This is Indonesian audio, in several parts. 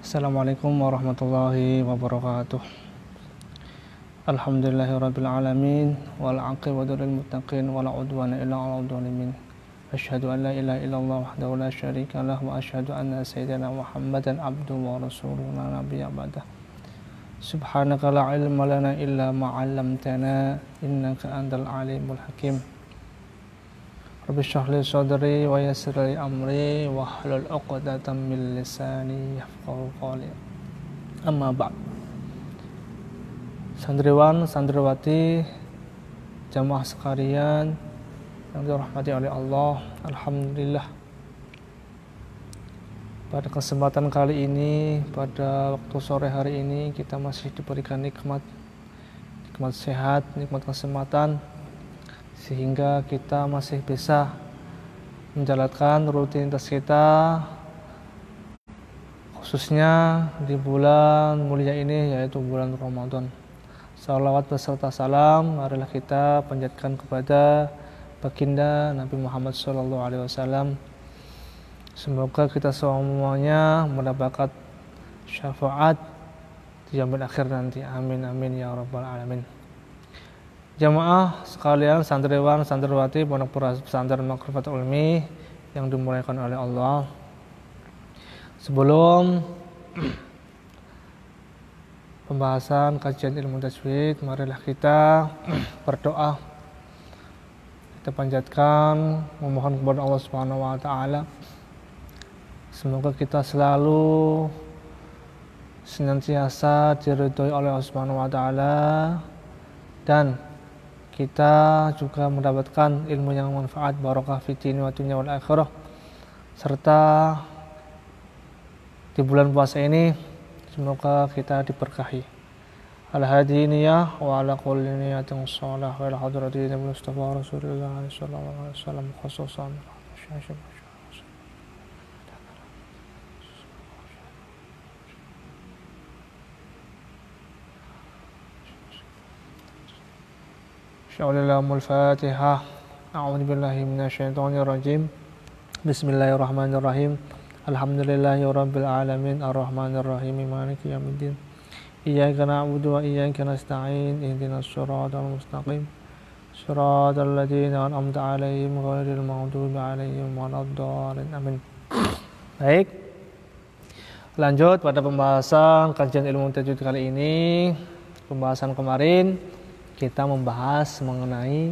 Assalamualaikum warahmatullahi wabarakatuh. Alhamdulillahirabbil alamin wal 'aqibatu lil muttaqin wala 'udwana illa 'alal zalimin. Asyhadu an la ilaha illallah wahdahu la syarika lah wa asyhadu anna sayyidina Muhammadan abduhu wa rasuluhu la nabiyya ba'dah. Subhanaka la ilma lana illa ma 'allamtana innaka antal alimul hakim. Rabbi shrah li sadri wa yassir li amri wahlul 'uqdatam min lisani yafqahu qawli. Amma ba'd. Santriwan, santriwati, jamaah sekalian yang dirahmati oleh Allah, alhamdulillah. Pada kesempatan kali ini, pada waktu sore hari ini, kita masih diberikan nikmat sehat, nikmat kesempatan, sehingga kita masih bisa menjalankan rutinitas kita, khususnya di bulan mulia ini, yaitu bulan Ramadan. Salawat beserta salam marilah kita panjatkan kepada baginda Nabi Muhammad SAW. Semoga kita semuanya mendapatkan syafaat di yaumil akhir nanti. Amin amin ya rabbal alamin. Jamaah sekalian, santriwan, santriwati pondok pesantren Maqrifatul Ilmi yang dimuliakan oleh Allah. Sebelum pembahasan kajian ilmu tajwid, marilah kita berdoa. Kita panjatkan memohon kepada Allah Subhanahu wa taala. Semoga kita selalu senantiasa diridhoi oleh Allah Subhanahu wa taala dan kita juga mendapatkan ilmu yang manfaat, barokah fid din wa dunya wal akhirah. Serta di bulan puasa ini semoga kita diberkahi. Al-hadi niyah wa ala kulli niyatin shalah wa ala hadrati Nabi Mustafa Rasulullah sallallahu alaihi wasallam khususan. Sya'alilahumul Fatihah. A'udzu billahi minasyaitonir rajim. Bismillahirrahmanirrahim. Alhamdulillahirabbil alamin arrahmanir rahim maliki yaumiddin. Iyyaka na'budu wa iyyaka nasta'in. Ihdinas shiratal mustaqim. Shiratal ladzina an'amta 'alaihim ghairil maghdubi 'alaihim waladdallin. Amin. Baik. Lanjut pada pembahasan kajian ilmu tajwid kali ini. Pembahasan kemarin kita membahas mengenai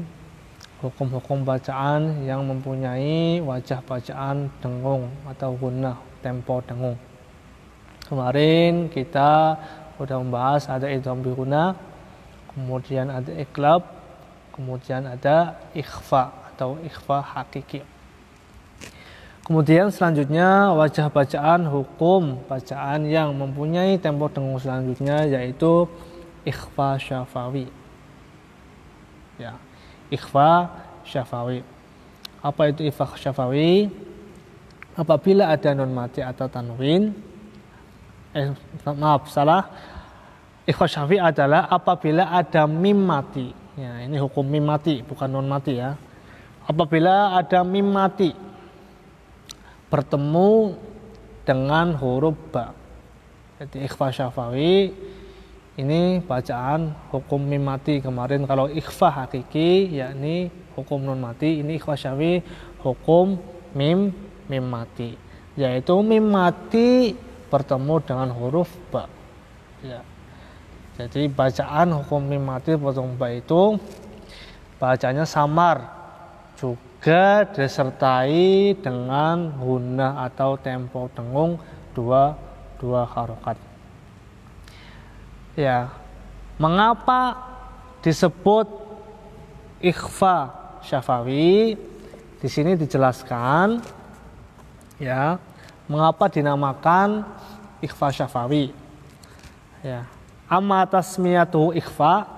hukum-hukum bacaan yang mempunyai wajah bacaan dengung atau gunnah, tempo dengung. Kemarin kita sudah membahas ada idgham bi gunnah, kemudian ada iqlab, kemudian ada ikhfa atau ikhfa hakiki. Kemudian selanjutnya wajah bacaan, hukum bacaan yang mempunyai tempo dengung selanjutnya yaitu ikhfa syafawi. Ya, ikhfa syafawi. Apa itu ikhfa syafawi? Apabila ada nun mati atau tanwin, ikhfa syafawi adalah apabila ada mim mati. Ya, ini hukum mim mati, bukan nun mati ya. Apabila ada mim mati bertemu dengan huruf ba. Jadi ikhfa syafawi ini bacaan hukum mim mati. Kemarin kalau ikhfa hakiki yakni hukum nun mati, ini ikhfa syafawi hukum mim mati, yaitu mim mati bertemu dengan huruf ba. Ya. Jadi bacaan hukum mim mati bertemu ba itu bacanya samar, juga disertai dengan gunnah atau tempo dengung dua harokat. Ya, mengapa disebut ikhfa syafawi? Di sini dijelaskan, ya, mengapa dinamakan ikhfa syafawi. Ya, amma tasmiyatu ikhfa.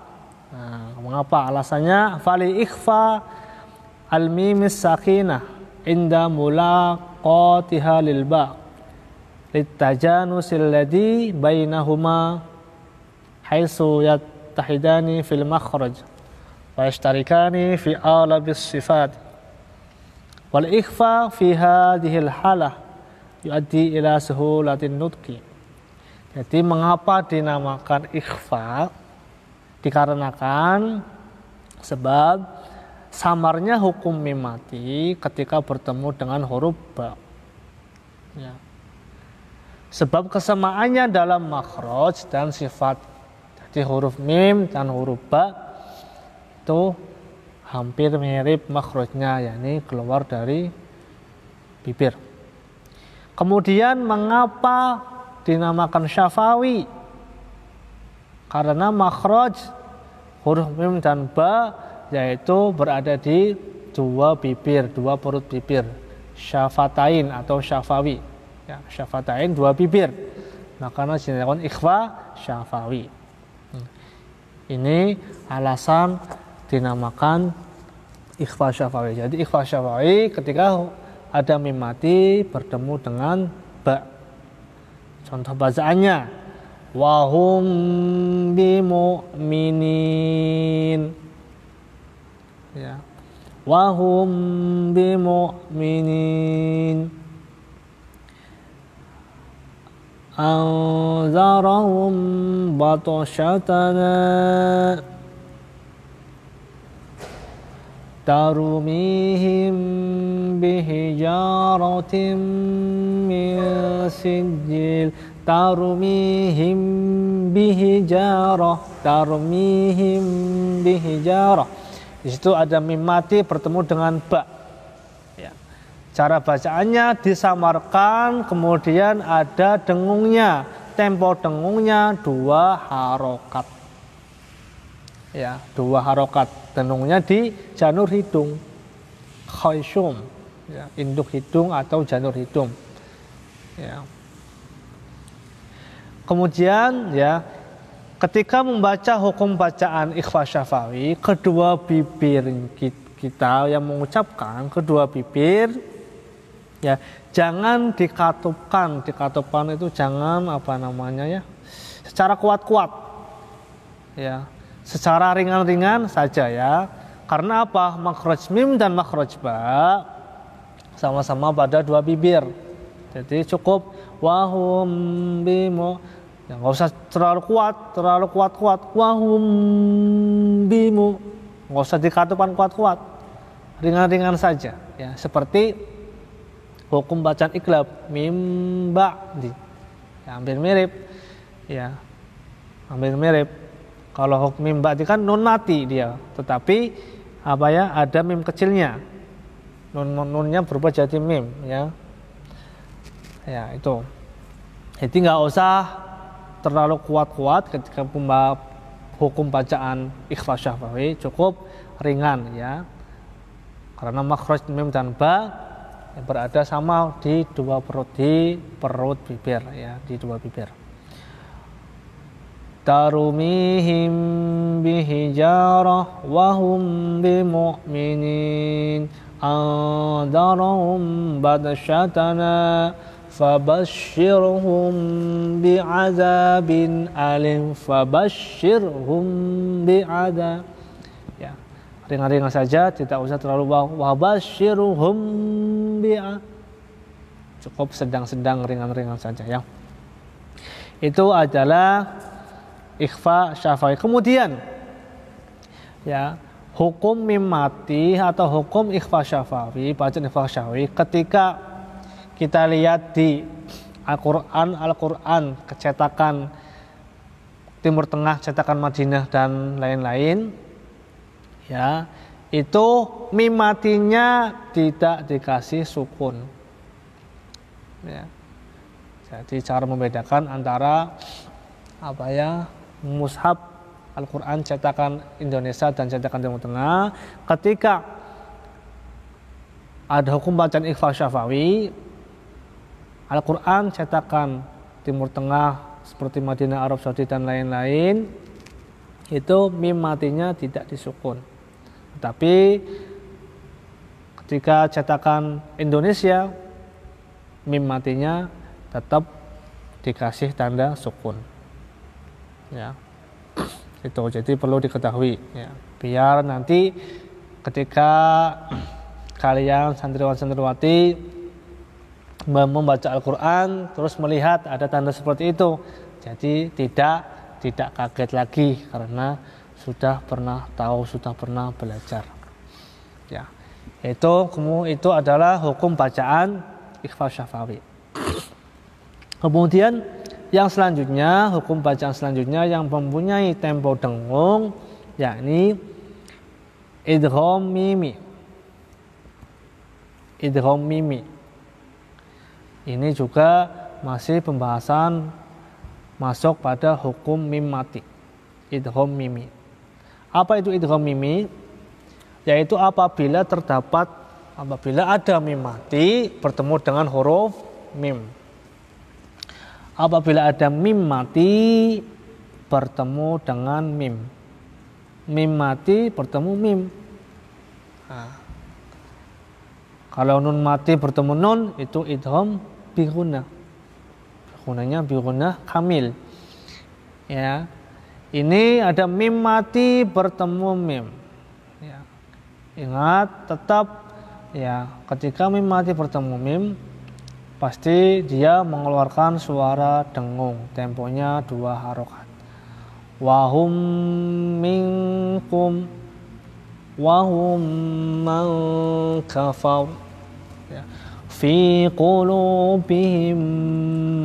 Nah, mengapa alasannya? Fali ikhfa al-mimis sakinah inda mulaqatiha lil ba litajanusil ladzi bainahuma haitsu yattahidani fil makhraj wa yashtarikani fi alabis sifat wal ikhfa fi hadhihi al halah yuaddi ila suhulatin nutqi Jadi mengapa dinamakan ikhfa? Dikarenakan sebab samarnya hukum mim mati ketika bertemu dengan huruf ba. Ya. Sebab kesamaannya dalam makhraj dan sifat. Jadi huruf mim dan huruf ba itu hampir mirip makhrajnya, yakni keluar dari bibir. Kemudian mengapa dinamakan syafawi? Karena makhraj huruf mim dan ba yaitu berada di dua bibir, dua perut bibir, syafatain atau syafawi. Ya, syafatain dua bibir. Makanya dinamakan ikhfa syafawi. Ini alasan dinamakan ikhfa syafawi. Jadi ikhfa syafawi ketika ada mim mati bertemu dengan ba. Contoh bacaannya, wahum bimu'minin. Ya. Wahum bimu'minin. Anzarahum batashatana tarumihim bihijaratim min sijil. Tarumihim bihijarah. Tarumihim bihijarah. Di situ ada mim mati bertemu dengan ba. Ya. Cara bacaannya disamarkan, kemudian ada dengungnya. Tempo dengungnya 2 harokat. Ya, 2 harokat. Dengungnya di janur hidung, khayshum, ya, induk hidung atau janur hidung. Ya. Kemudian ya, ketika membaca hukum bacaan ikhfa syafawi, kedua bibir kita yang mengucapkan, kedua bibir ya jangan dikatupkan. Dikatupkan itu jangan secara kuat-kuat. Ya, secara ringan-ringan saja ya. Karena apa? Makhraj mim dan makhraj ba sama-sama pada dua bibir. Jadi cukup wahum bimu. Ya, nggak usah terlalu kuat. Wahum bimu. Nggak usah dikatupkan kuat-kuat. Ringan-ringan saja. Ya, seperti hukum bacaan iqlab mim ba. Ya, hampir mirip. Ya, hampir mirip. Kalau hukum mim ba kan nun mati dia, tetapi ada mim kecilnya. Nunnya berubah jadi mim, ya. Ya, itu. Jadi nggak usah terlalu kuat-kuat ketika hukum bacaan ikhfa syafawi, cukup ringan ya. Karena makhraj mim dan ba yang berada sama di perut bibir ya, di dua bibir. Tarumihim bihijarah wahum bimu'minin andarahum badsyatana fabashshirhum bi'adzabin alim. Fabashshirhum bi'adzab. Ya, ringan-ringan saja, tidak usah terlalu wabashshirhum bi'adzab. Cukup sedang-sedang, ringan-ringan saja ya. Itu adalah ikhfa syafawi. Kemudian ya, hukum mim mati atau hukum ikhfa syafawi, bacaan ikhfa syafawi ketika kita lihat di Al-Quran kecetakan Timur Tengah, cetakan Madinah dan lain-lain ya, itu mim matinya tidak dikasih sukun ya. Jadi cara membedakan antara mushaf Al-Quran cetakan Indonesia dan cetakan Timur Tengah, ketika ada hukum bacaan ikhfa syafawi, Al-Quran cetakan Timur Tengah seperti Madinah, Arab Saudi dan lain-lain, itu mim matinya tidak disukun. Tetapi ketika cetakan Indonesia, mim matinya tetap dikasih tanda sukun. Ya, itu jadi perlu diketahui ya, biar nanti ketika kalian santriwan-santriwati membaca Al-Quran terus melihat ada tanda seperti itu, Jadi tidak kaget lagi karena sudah pernah tahu, sudah pernah belajar. Ya. Itu adalah hukum bacaan ikhfa syafawi. Kemudian yang selanjutnya, hukum bacaan selanjutnya yang mempunyai tempo dengung, yakni idgham mimi. Idgham mimi. Ini juga masih pembahasan masuk pada hukum mim mati. Idgham mimi. Apa itu idgham mimi? Yaitu apabila ada mim mati bertemu dengan huruf mim. Apabila ada mim mati bertemu dengan mim. Mim mati bertemu mim. Nah, kalau nun mati bertemu nun itu idgham bi gunnah. Gunanya bi gunnah kamil. Ya. Ini ada mim mati bertemu mim. Ya. Ingat tetap ya, ketika mim mati bertemu mim pasti dia mengeluarkan suara dengung, temponya 2 harokat. Wahum minkum wahum man kafar ya. Fi qulubihim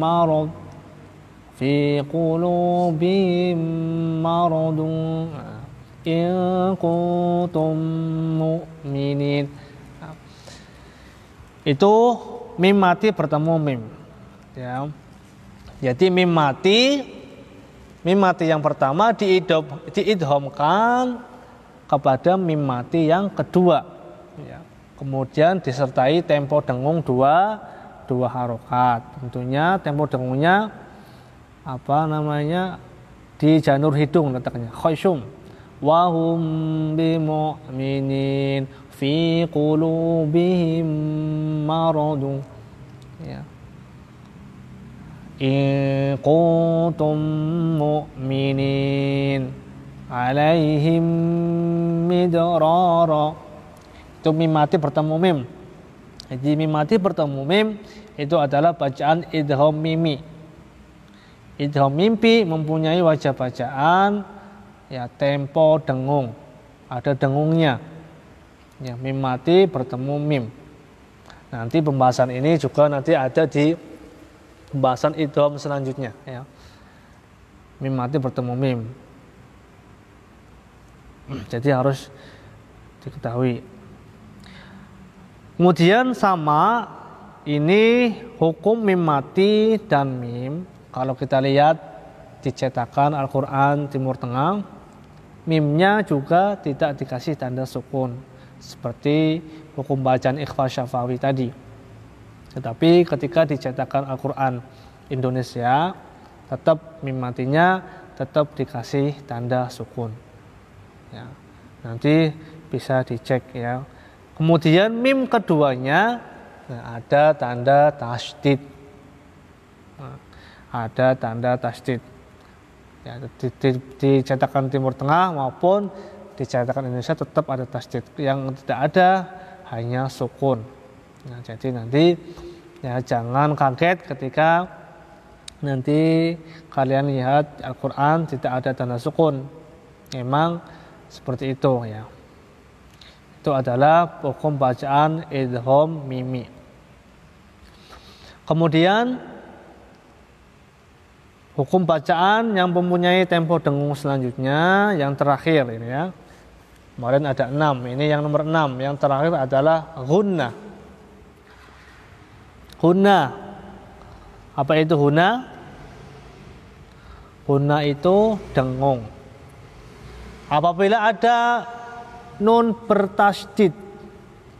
marad fi qulubihim maradun in kuntum mu'minin. Itu mim mati bertemu mim ya. Jadi mim mati yang pertama diidghamkan kepada mim mati yang kedua ya. Kemudian disertai tempo dengung 2 harokat. Tentunya tempo dengungnya di janur hidung letaknya khayshum. Wahum bimu'minin fi qulubihim maradun ya. In kuntum mu'minin alaihim midrara. Itu mim mati bertemu mim. Jadi mim mati bertemu mim itu adalah bacaan idgham mimi. Idgham mimpi mempunyai wajah bacaan ya, tempo dengung, ada dengungnya ya, mim mati bertemu mim. Nanti pembahasan ini juga nanti ada di pembahasan idgham selanjutnya ya. Mim mati bertemu mim. Jadi harus diketahui. Kemudian sama ini hukum mim mati dan mim. Kalau kita lihat di cetakan Al-Quran Timur Tengah, mimnya juga tidak dikasih tanda sukun seperti hukum bacaan ikhfa syafawi tadi. Tetapi ketika di cetakan Al-Quran Indonesia, tetap mim matinya tetap dikasih tanda sukun ya. Nanti bisa dicek ya. Kemudian mim keduanya ada tanda tasydid. Ada tanda tasydid ya, di cetakan Timur Tengah maupun di cetakan Indonesia tetap ada tasydid. Yang tidak ada hanya sukun. Nah, jadi nanti ya jangan kaget ketika nanti kalian lihat Al-Quran tidak ada tanda sukun. Memang seperti itu ya. Itu adalah hukum bacaan idgham mimi. Kemudian hukum bacaan yang mempunyai tempo dengung selanjutnya yang terakhir ini ya. Kemarin ada 6, ini yang nomor 6. Yang terakhir adalah gunnah. Gunnah. Apa itu gunnah? Gunnah itu dengung. Apabila ada nun bertasydid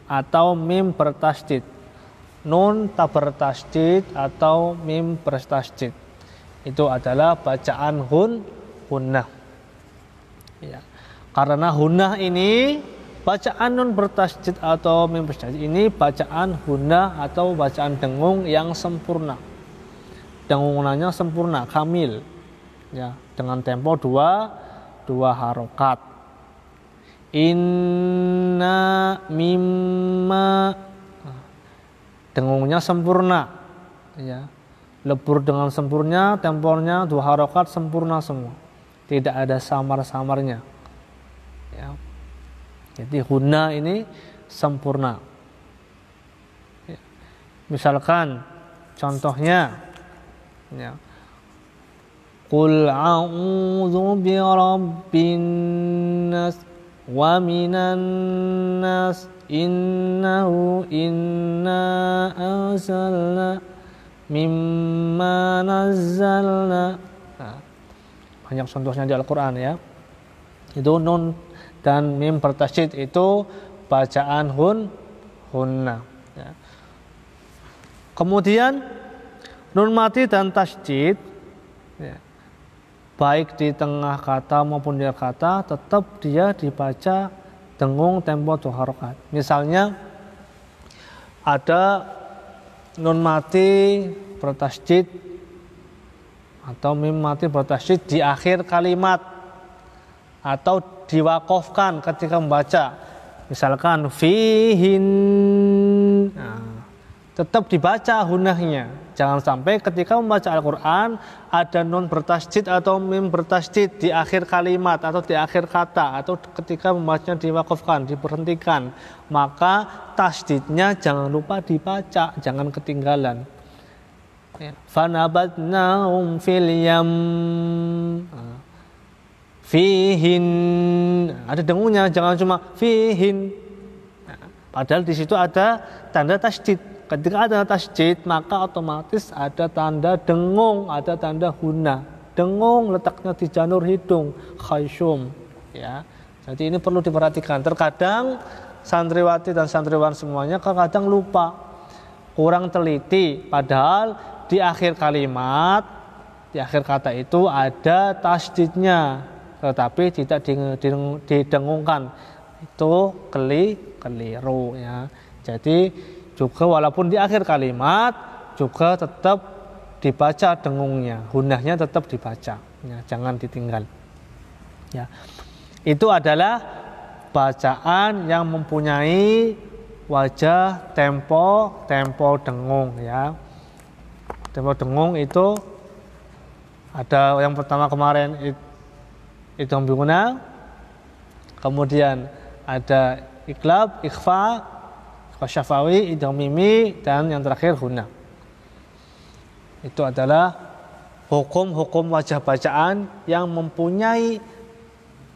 atau mim bertasydid. Nun tak bertasydid atau mim bertasydid. Itu adalah bacaan gunnah. Ya. Karena gunnah ini bacaan nun bertasydid atau mim bertasydid ini bacaan gunnah atau bacaan dengung yang sempurna. Dengungannya sempurna, kamil. Ya, dengan tempo 2 harokat. Inna mimma, dengungnya sempurna. Ya. lebur dengan sempurna, temponya 2 harokat sempurna semua, tidak ada samar-samarnya ya. Jadi hunna ini sempurna ya. Misalkan contohnya ya, Qul a'udzu birabbin nas wa minan nas inna arsalna mimma nazzalna. Nah, banyak contohnya di Al-Quran ya. Itu nun dan mim bertasydid itu bacaan hunna ya. Kemudian nun mati dan tasydid ya, baik di tengah kata maupun di akhir kata tetap dia dibaca dengung tempo 2 harokat. Misalnya ada nun mati bertasydid atau mim mati bertasydid di akhir kalimat atau diwakofkan ketika membaca, misalkan fihin, nah, tetap dibaca hunahnya. Jangan sampai ketika membaca Al-Quran ada nun bertasydid atau mim bertasydid di akhir kalimat atau di akhir kata, atau ketika membacanya diwakafkan, diberhentikan, maka tasydidnya jangan lupa dibaca, jangan ketinggalan. Fanabatnahum fil yam fihin, ada dengungnya, jangan cuma fihin. Padahal di situ ada tanda tasydid. Ketika ada tasydid maka otomatis ada tanda dengung, ada tanda hunna. Dengung letaknya di janur hidung, khayshum ya. Jadi ini perlu diperhatikan. Terkadang santriwati dan santriwan semuanya kadang lupa, kurang teliti, padahal di akhir kalimat, di akhir kata itu ada tasydidnya, tetapi tidak didengungkan. Itu keliru ya. Jadi juga walaupun di akhir kalimat juga tetap dibaca dengungnya, hunahnya tetap dibaca ya, jangan ditinggal ya. Itu adalah bacaan yang mempunyai wajah tempo dengung ya. Tempo dengung itu ada yang pertama kemarin idgham bi gunah, kemudian ada iqlab, ikhfa, syafawi, idgham mimi, dan yang terakhir hunna. Itu adalah hukum-hukum wajah bacaan yang mempunyai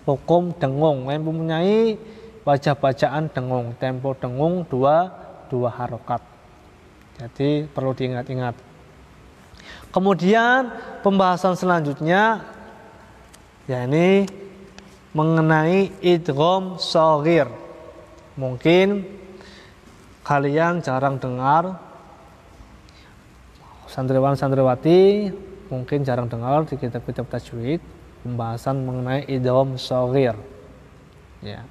hukum dengung, yang mempunyai wajah bacaan dengung, tempo dengung dua harokat. Jadi perlu diingat-ingat. Kemudian pembahasan selanjutnya yakni mengenai idgham shaghir. Mungkin kalian jarang dengar, santriwan-santriwati mungkin jarang dengar di kitab-kitab tajwid pembahasan mengenai idgham shaghir ya.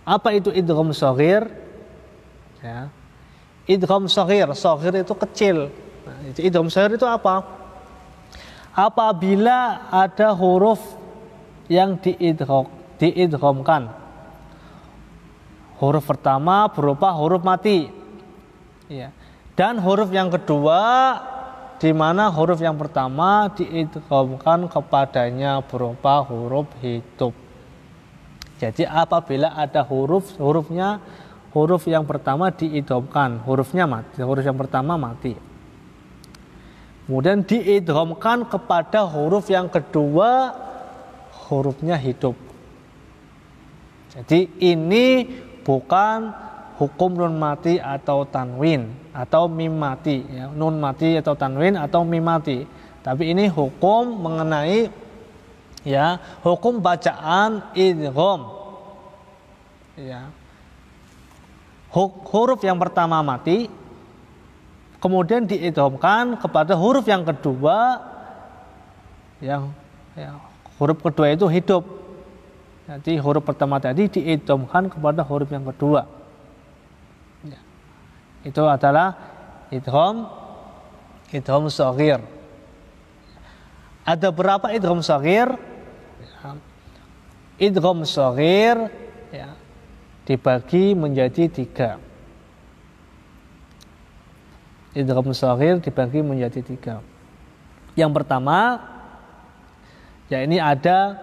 Apa itu idgham shaghir ya? Idgham shaghir itu kecil. Nah, idgham shaghir itu apa? Apabila ada huruf yang diidghamkan, huruf pertama berupa huruf mati ya, dan huruf yang kedua di mana huruf yang pertama diidghamkan kepadanya berupa huruf hidup. Jadi apabila ada huruf yang pertama diidghamkan, hurufnya mati, huruf yang pertama mati, kemudian diidghamkan kepada huruf yang kedua, hurufnya hidup. Jadi ini bukan hukum nun mati atau tanwin atau mim mati ya, nun mati atau tanwin atau mim mati, tapi ini hukum mengenai ya, hukum bacaan idgham ya. Huruf yang pertama mati, kemudian diidghamkan kepada huruf yang kedua, yang ya, huruf kedua itu hidup. Jadi huruf pertama tadi diidghamkan kepada huruf yang kedua ya. Itu adalah idgham shaghir. Ada berapa idgham shaghir? Idgham shaghir ya, dibagi menjadi 3. Idgham shaghir dibagi menjadi 3. Yang pertama, ya ini ada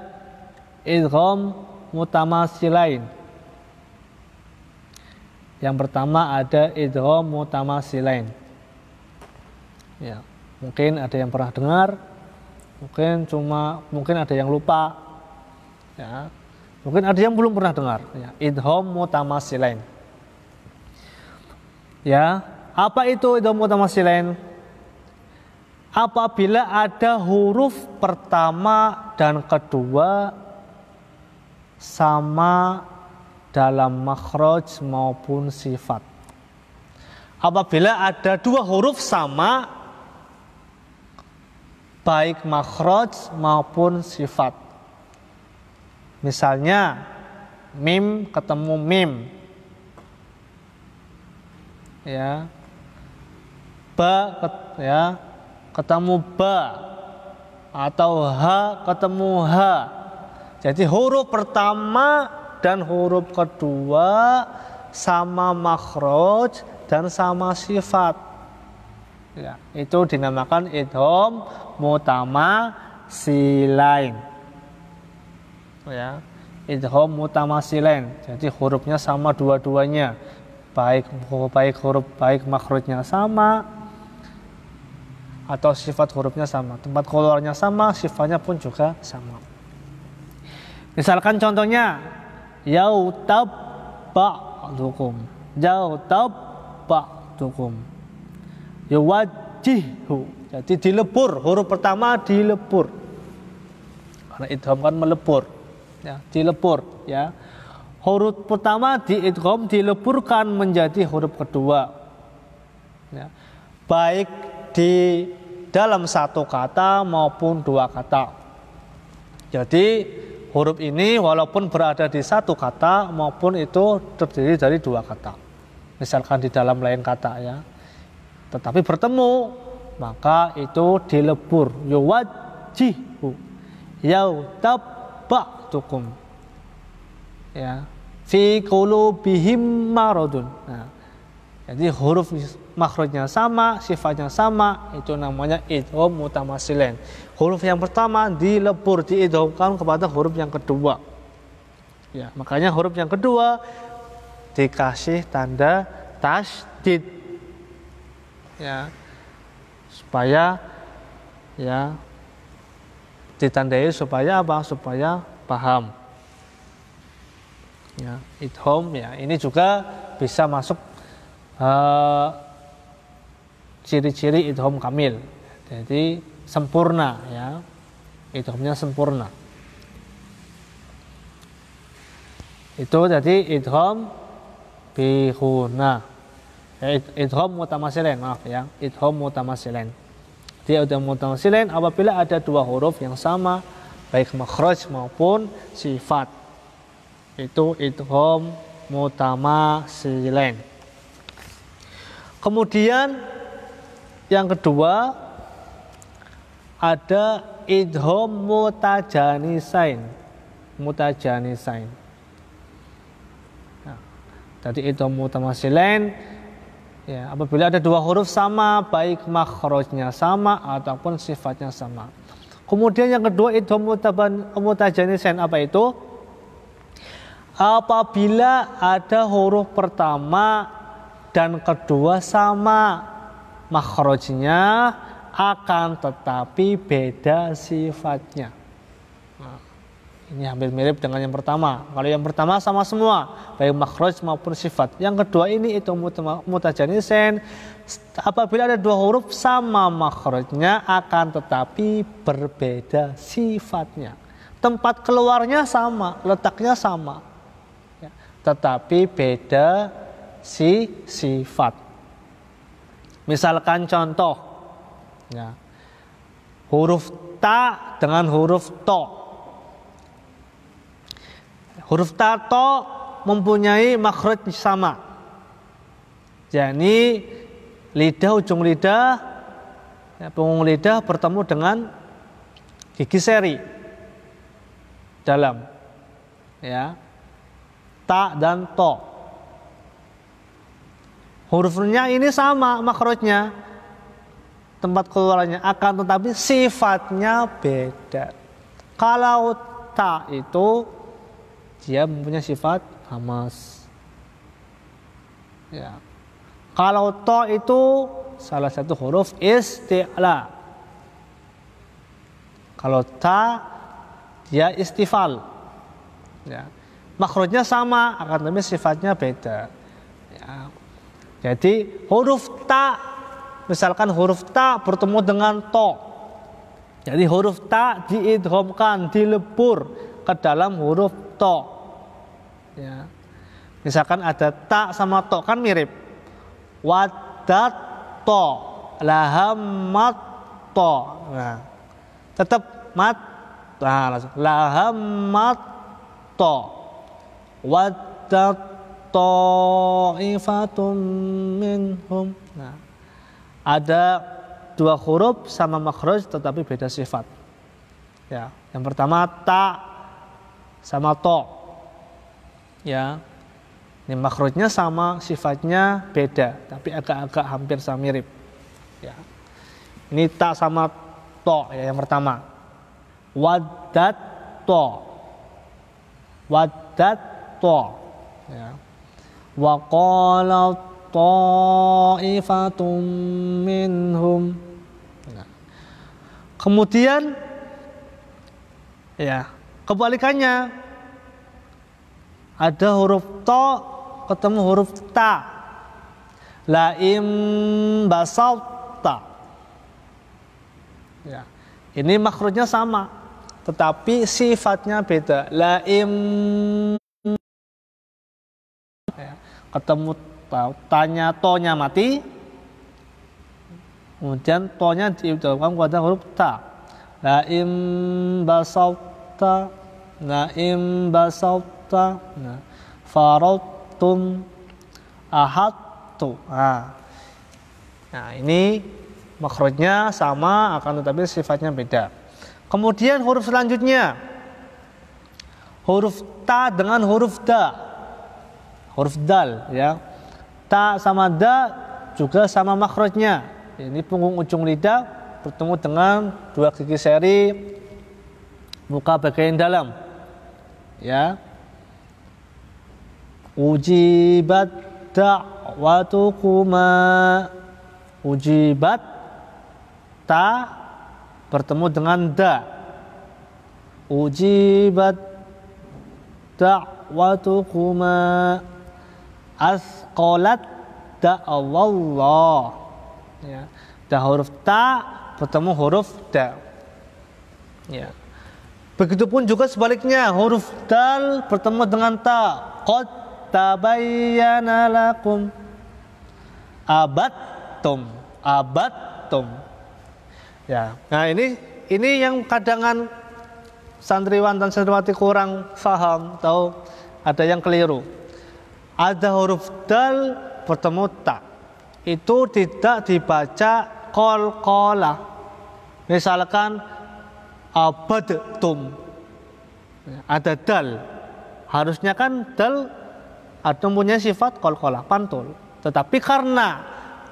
idgham mutamasilain. Yang pertama ada idgham mutamasilain. Ya, mungkin ada yang pernah dengar, mungkin ada yang lupa. Ya, mungkin ada yang belum pernah dengar. Ya, idgham mutamasilain. Ya, apa itu idgham mutamasilain? Apabila ada huruf pertama dan kedua sama dalam makhraj maupun sifat. Apabila ada 2 huruf sama baik makhraj maupun sifat. Misalnya mim ketemu mim. Ya. Ba ketemu ba, atau ha ketemu ha. Jadi huruf pertama dan huruf kedua sama makhraj dan sama sifat. Ya, itu dinamakan idgham mutamasilain. Ya, idgham mutamasilain. Jadi hurufnya sama dua-duanya. Baik makhrajnya sama atau sifat hurufnya sama, tempat keluarnya sama, sifatnya pun juga sama. Misalkan contohnya yautab ba'dukum, yuwajjihu. Jadi dilebur, huruf pertama dilebur. Karena idgham kan melebur. Ya, dilebur, ya. Huruf pertama diidgham dileburkan menjadi huruf kedua. Ya. Baik di dalam satu kata maupun 2 kata. Jadi huruf ini walaupun berada di satu kata maupun itu terdiri dari 2 kata. Misalkan di dalam lain kata, ya. Tetapi bertemu, maka itu dilebur. Yuwajjihu, yautaba'tukum. Ya. Fi qulubihim maradun. Nah, jadi huruf makhrajnya sama, sifatnya sama, itu namanya idgham mutamasilain. Huruf yang pertama dilebur, diidghamkan kepada huruf yang kedua. Ya, makanya huruf yang kedua dikasih tanda tasydid. Ya. Supaya ya ditandai supaya apa? Supaya paham. Ya, idgham ya, ini juga bisa masuk ciri-ciri idgham kamil. Jadi sempurna, ya. Idghamnya sempurna. Itu jadi idgham bihuna. Idgham mutamasilain, maaf ya. Idgham mutamasilain. Dia idgham mutamasilain apabila ada 2 huruf yang sama baik makhraj maupun sifat. Itu idgham mutamasilain. Kemudian yang kedua ada idgham mutajanisain. Nah, tadi idgham mutamasilain ya, apabila ada 2 huruf sama baik makhrajnya sama ataupun sifatnya sama. Kemudian yang kedua idgham mutajanisain apa itu? Apabila ada huruf pertama dan kedua sama makhrajnya akan tetapi beda sifatnya. Nah, ini hampir mirip dengan yang pertama. Kalau yang pertama sama semua, baik makhraj maupun sifat. Yang kedua ini itu mutajanisain. Apabila ada 2 huruf sama makhrajnya akan tetapi berbeda sifatnya. Tempat keluarnya sama, letaknya sama, ya, tetapi beda sifat. Misalkan contoh, ya, huruf ta dengan huruf to. Huruf ta to mempunyai makhraj sama. Jadi lidah, ujung lidah, ya, punggung lidah bertemu dengan gigi seri dalam, ya, ta dan to. Hurufnya ini sama makhrajnya, tempat keluarannya, akan tetapi sifatnya beda. Kalau ta itu dia mempunyai sifat hamas. Ya. Kalau to itu salah satu huruf isti'la. Kalau ta dia istifal. Ya. Makhrajnya sama, akan tetapi sifatnya beda. Ya. Jadi huruf ta, misalkan huruf ta bertemu dengan to. Jadi huruf ta diidghamkan, dilebur ke dalam huruf to. Ya. Misalkan ada ta sama to kan mirip. Wadat to, lahammat to. Nah, tetap mat. Nah, langsung lahammat to. Wadat ta'ifatum minhum. Nah, ada dua huruf sama makhraj tetapi beda sifat. Ya, yang pertama ta sama to. Ya. Ini makhrajnya sama, sifatnya beda, tapi agak-agak hampir sama mirip. Ya. Ini ta sama to ya yang pertama. Wadat to. Wadat to. Ya. Wa qala ta'ifatum minhum. Nah. Kemudian ya, kebalikannya ada huruf to ketemu huruf ta. La im basalta. Ya. Ini makhrajnya sama, tetapi sifatnya beda. La im ketemu tanya tonya mati, kemudian tonya diidghamkan pada huruf ta. La im basalta, la im basalta, nah, faradtum ahadtu. Nah, ini makhrajnya sama akan tetapi sifatnya beda. Kemudian huruf selanjutnya huruf ta dengan huruf da. Huruf dal ya. Ta sama da juga sama makhrajnya. Ini punggung ujung lidah bertemu dengan dua gigi seri muka bagian dalam. Ya. Ujibat da'watukuma. Ujibat ta bertemu dengan da. Ujibat da'watukuma. Asqalat da'awallah. Ya. Da huruf ta bertemu huruf da. Ya. Begitupun juga sebaliknya, huruf dal bertemu dengan ta. Qad tabayyana lakum. Abattum. Abattum. Ya. Nah, ini yang kadangan santriwan dan santriwati kurang paham, tahu ada yang keliru. Ada huruf dal bertemu ta. Itu tidak dibaca qalqalah. Misalkan abadtum. Ada dal. Harusnya kan dal ada punya sifat qalqalah, pantul. Tetapi karena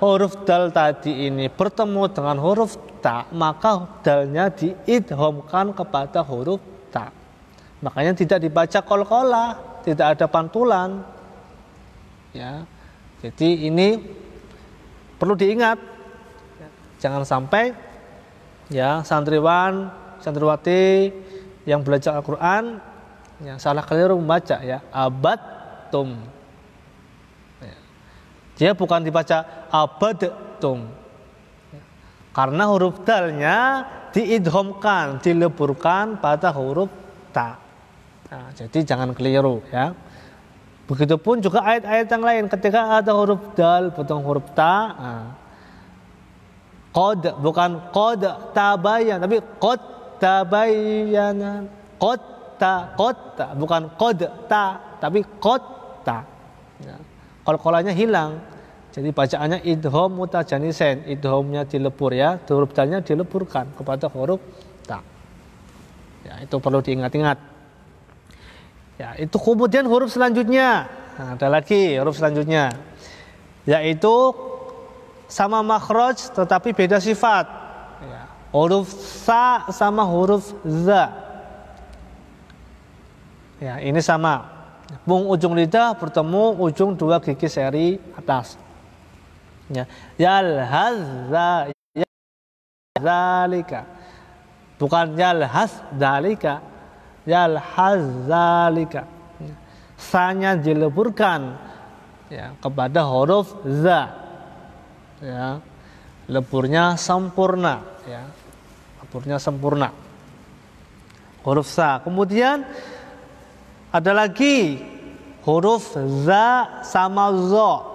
huruf dal tadi ini bertemu dengan huruf ta, maka dalnya diidghamkan kepada huruf ta. Makanya tidak dibaca qalqalah, tidak ada pantulan. Ya, jadi ini perlu diingat, jangan sampai ya santriwan, santriwati yang belajar Al-Quran yang salah keliru membaca ya abadtum. Ya. Dia bukan dibaca abadtum, ya. Karena huruf dalnya diidghamkan, dileburkan pada huruf ta. Nah, jadi jangan keliru ya. Begitupun juga ayat-ayat yang lain ketika ada huruf dal bertemu huruf ta. Qad bukan qad tabayyan tapi qad tabayyana. Qad ta bukan qad ta tapi qad ta. Ya. Qalqalahnya hilang. Jadi bacaannya idgham mutajanisen, idghamnya dilebur ya, huruf dalnya dileburkan kepada huruf ta. Ya, itu perlu diingat-ingat. Ya, itu kemudian huruf selanjutnya. Nah, ada lagi huruf selanjutnya. yaitu sama makhraj tetapi beda sifat. Ya. Huruf sa sama huruf za. Ya, ini sama. Ujung lidah bertemu ujung dua gigi seri atas. Ya, yalhazza zalika. Bukan yalhaz zalika. Yalhazalika. Sa-nya dileburkan ya kepada huruf za. Ya. Leburnya sempurna ya. Leburnya sempurna. Huruf sa. Kemudian ada lagi huruf za sama zo.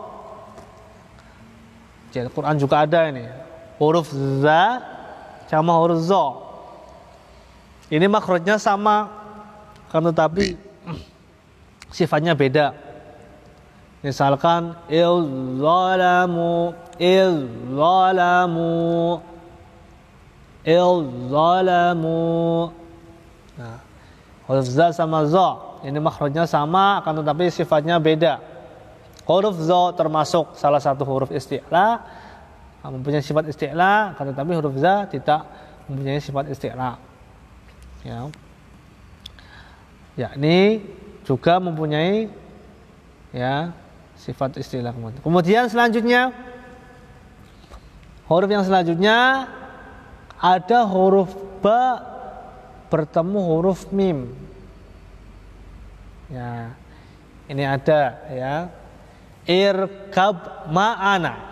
Di Al-Quran juga ada ini. Huruf za sama huruf zo. Ini makhrajnya sama, kan tetapi sifatnya beda. Misalkan il-zalamu. Nah, huruf za sama zo. Ini makhrajnya sama, akan tetapi sifatnya beda. Huruf zo termasuk salah satu huruf isti'la, mempunyai sifat isti'la, akan tetapi huruf za tidak mempunyai sifat isti'la. Ya. Yakni juga mempunyai ya sifat istilah. Kemudian selanjutnya huruf yang selanjutnya ada huruf ba bertemu huruf mim. Ya. Ini ada ya. Irkab ma'ana.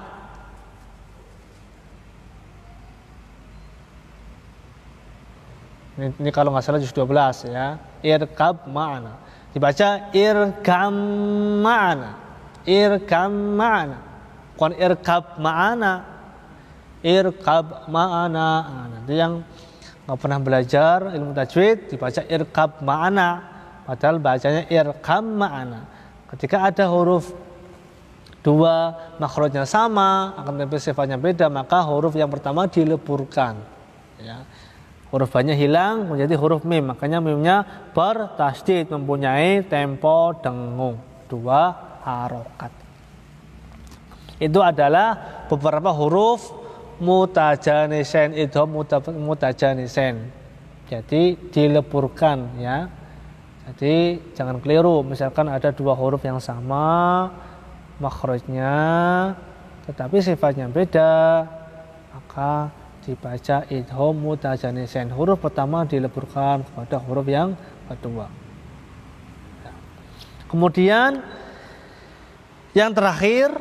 Ini kalau nggak salah juz 12 ya. Irkab ma'ana. Dibaca irkam ma'ana. Irkam ma'ana. Bukan irkab ma'ana. Irkab ma'ana. Nah, nanti yang nggak pernah belajar ilmu tajwid dibaca irkab ma'ana. Padahal bacanya irkam ma'ana. Ketika ada huruf dua makhrajnya sama, akan tetapi sifatnya beda, maka huruf yang pertama dileburkan. Ya. Huruf ba-nya hilang menjadi huruf mim, makanya mimnya bertasydid, mempunyai tempo dengung 2 harokat. Itu adalah beberapa huruf mutajanisen, idgham mutajanisen. Jadi dileburkan ya. Jadi jangan keliru, misalkan ada 2 huruf yang sama makhrajnya tetapi sifatnya beda, maka dibaca idgham mutajanisen. Huruf pertama dileburkan kepada huruf yang kedua. Kemudian yang terakhir,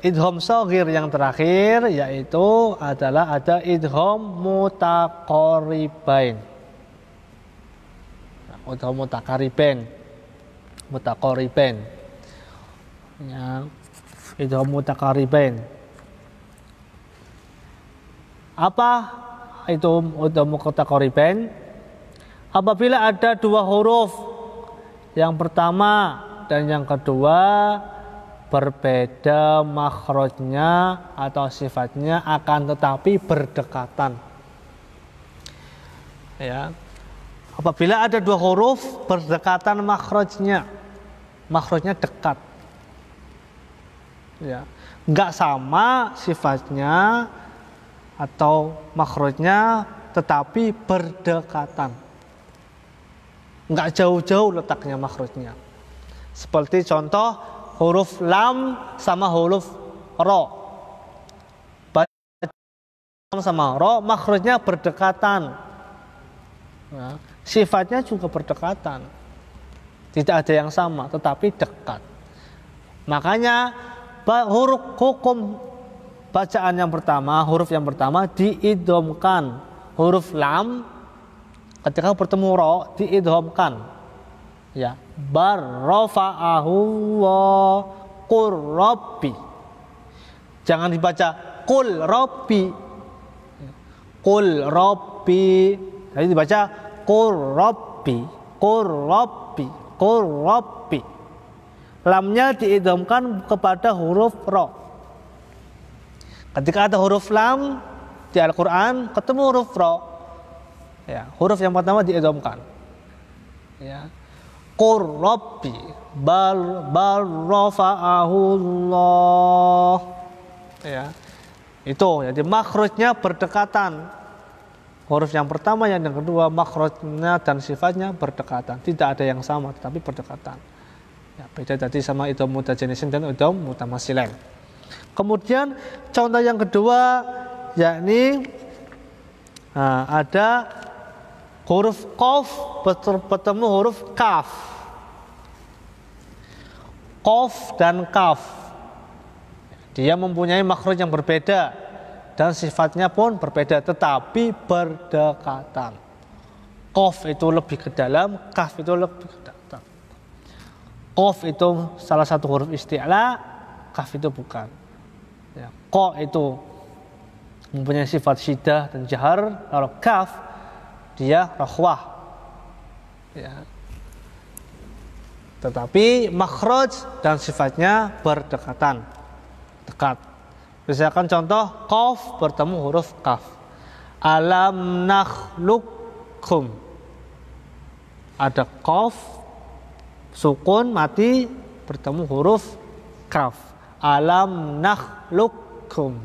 idgham shaghir yang terakhir yaitu adalah ada idgham mutaqaribain. Idgham mutaqaribain. Ya, idgham mutaqaribain. Apa itu idgham mutaqaribain? Apabila ada 2 huruf, yang pertama dan yang kedua berbeda makhrajnya atau sifatnya, akan tetapi berdekatan. Ya. Apabila ada 2 huruf berdekatan makhrajnya dekat. Ya. Enggak sama sifatnya atau makhrajnya tetapi berdekatan. Enggak jauh-jauh letaknya makhrajnya. Seperti contoh huruf lam sama huruf ro. Lam sama ro makhrajnya berdekatan. Ya, sifatnya juga berdekatan. Tidak ada yang sama tetapi dekat. Makanya huruf hukum bacaan yang pertama, huruf yang pertama diidghamkan. Huruf lam ketika bertemu ro diidghamkan. Ya, barrafa'ahu wa qurrabbi. Jangan dibaca qul rabbi. Qul rabbi. Jadi dibaca qurrabbi, qurrabbi, qurrabbi. Lamnya diidghamkan kepada huruf ro. Ketika ada huruf lam di Al-Quran ketemu huruf ro, ya, huruf yang pertama diidghamkan. Ya. Qur Rabbi bal rafa'ahullah. Ya. Itu jadi makhrajnya berdekatan. Huruf yang pertama yang kedua makhrajnya dan sifatnya berdekatan. Tidak ada yang sama tetapi berdekatan. Ya, beda tadi sama idgham mutajanisin dan idgham mutamatsilain. Kemudian contoh yang kedua yakni ada huruf qaf bertemu huruf kaf. Qaf dan kaf. Dia mempunyai makhraj yang berbeda dan sifatnya pun berbeda tetapi berdekatan. Qaf itu lebih ke dalam, kaf itu lebih ke dalam. Qaf itu salah satu huruf isti'la, kaf itu bukan. Ya, qa itu mempunyai sifat syiddah dan jahar, kalau kaf dia rakhwah. Ya. Tetapi makhraj dan sifatnya berdekatan, dekat. Misalkan contoh qaf bertemu huruf kaf. Alam nakhluqkum. Ada qaf sukun mati bertemu huruf kaf. Alam nakhluqkum.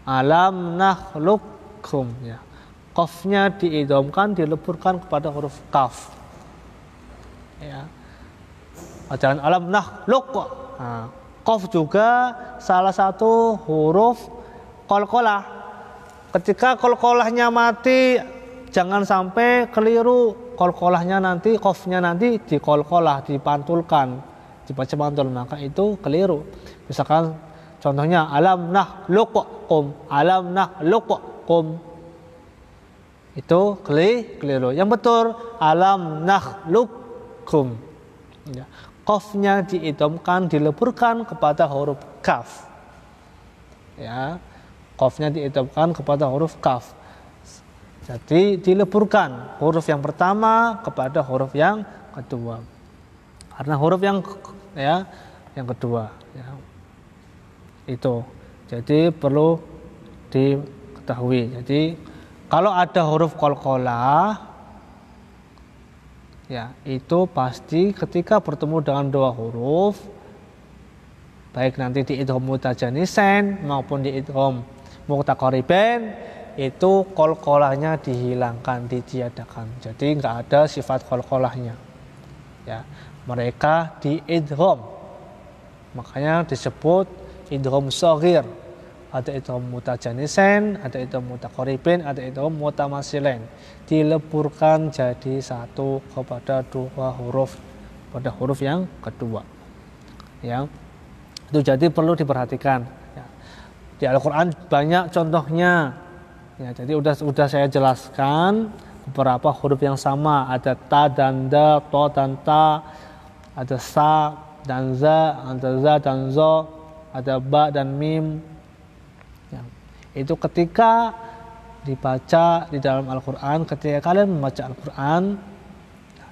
Alam nakhluqkum ya. Qafnya diidghamkan, dileburkan kepada huruf kaf. Ya. Bacaan alam nakhluq. Nah, qaf juga salah satu huruf qalqalah. Ketika qalqalahnya mati, jangan sampai keliru qalqalahnya nanti, qafnya nanti diqalqalah, dipantulkan, dibaca mantul, maka itu keliru. Misalkan contohnya alam nakhluqkum, alam nakhluqkum. Itu keliru. Yang betul alam nakhluqkum. Ya. Qafnya diidghamkan, dileburkan kepada huruf kaf. Ya, qafnya diidghamkan kepada huruf kaf. Jadi dileburkan huruf yang pertama kepada huruf yang kedua. Karena huruf yang kedua. Ya. Itu. Jadi perlu diketahui. Jadi kalau ada huruf qalqalah, ya, itu pasti ketika bertemu dengan dua huruf, baik nanti di idgham mutajanisain maupun di idgham mutaqaribain, itu qalqalahnya dihilangkan, ditiadakan. Jadi nggak ada sifat qalqalahnya. Ya, mereka diidgham. Makanya disebut idgham shaghir. Ada idgham mutajanisain, ada idgham mutaqaribain, ada idgham mutamatsilain. Dileburkan jadi satu kepada dua huruf, pada huruf yang kedua. Ya. Itu jadi perlu diperhatikan. Ya. Di Al-Qur'an banyak contohnya. Ya, jadi udah saya jelaskan beberapa huruf yang sama, ada ta dan da, to dan ta, ada sa dan za, ada za dan zo, ada ba dan mim. Itu ketika dibaca di dalam Al-Quran, ketika kalian membaca Al-Quran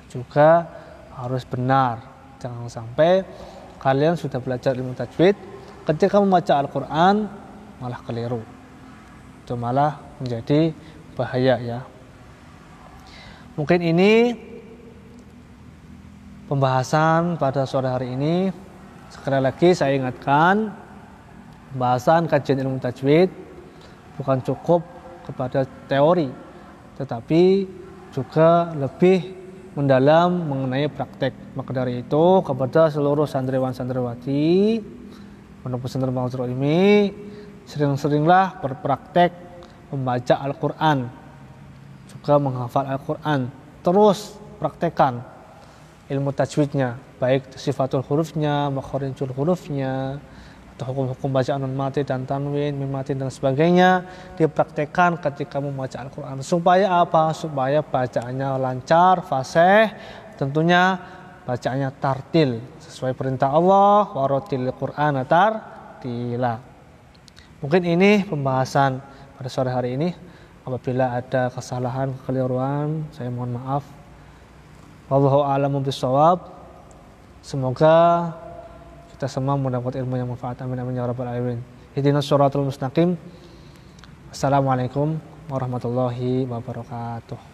juga harus benar. Jangan sampai kalian sudah belajar ilmu tajwid, ketika membaca Al-Quran malah keliru. Itu malah menjadi bahaya ya. Mungkin ini pembahasan pada sore hari ini. Sekali lagi saya ingatkan, pembahasan kajian ilmu tajwid bukan cukup kepada teori, tetapi juga lebih mendalam mengenai praktek. Maka dari itu kepada seluruh santriwan-santriwati pondok pesantren Mahdhurul Ilmi, sering-seringlah berpraktek membaca Al-Quran, juga menghafal Al-Quran. Terus praktekkan ilmu tajwidnya, baik sifatul hurufnya, makharijul hurufnya, hukum-hukum bacaan nun mati dan tanwin, mim mati dan sebagainya, dipraktekkan ketika membaca Al-Quran. Supaya apa? Supaya bacaannya lancar, fasih, tentunya bacaannya tartil sesuai perintah Allah, warotil Quran tartila. Mungkin ini pembahasan pada sore hari ini. Apabila ada kesalahan, kekeliruan, saya mohon maaf. Wallahu a'lamu bishawab. Semoga kita semua mendapat ilmu yang manfaat. Amin amin ya rabbal alamin. Ihdinas shiratal mustaqim. Assalamualaikum warahmatullahi wabarakatuh.